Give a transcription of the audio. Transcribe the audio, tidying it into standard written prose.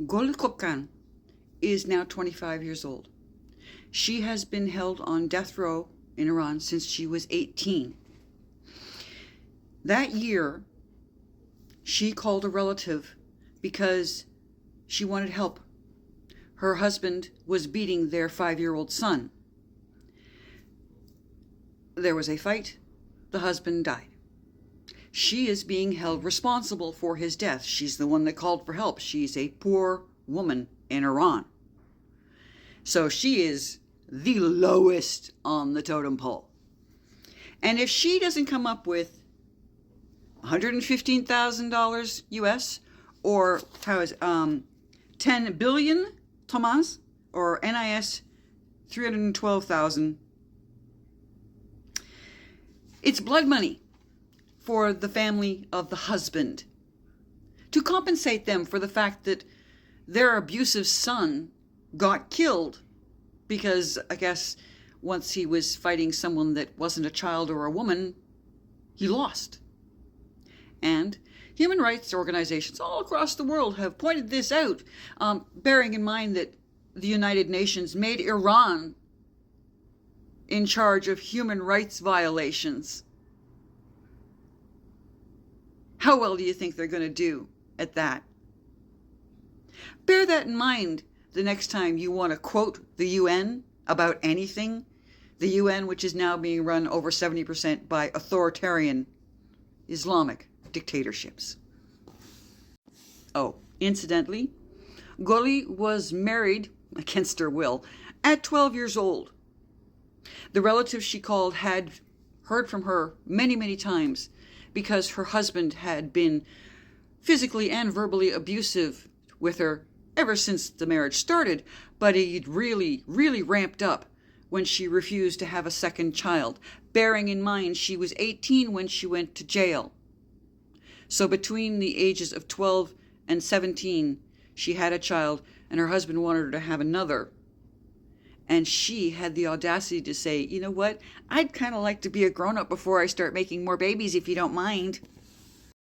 Gol Kopkan is now 25 years old. She has been held on death row in Iran since she was 18. That year, she called a relative because she wanted help. Her husband was beating their 5-year-old son. There was a fight. The husband died. She is being held responsible for his death. She's the one that called for help. She's a poor woman in Iran. So she is the lowest on the totem pole. And if she doesn't come up with $115,000 US, or 10 billion Tomas, or NIS 312,000, it's blood money for the family of the husband to compensate them for the fact that their abusive son got killed because, I guess, once he was fighting someone that wasn't a child or a woman, he lost. And human rights organizations all across the world have pointed this out, bearing in mind that the United Nations made Iran in charge of human rights violations. How well do you think they're going to do at that? Bear that in mind the next time you want to quote the UN about anything. The UN, which is now being run over 70% by authoritarian Islamic dictatorships. Oh, incidentally, Goli was married, against her will, at 12 years old. The relatives she called had heard from her many, many times because her husband had been physically and verbally abusive with her ever since the marriage started, but he'd really, really ramped up when she refused to have a second child, bearing in mind she was 18 when she went to jail. So between the ages of 12 and 17, she had a child, and her husband wanted her to have another. And she had the audacity to say, you know what, I'd kind of like to be a grown-up before I start making more babies, if you don't mind.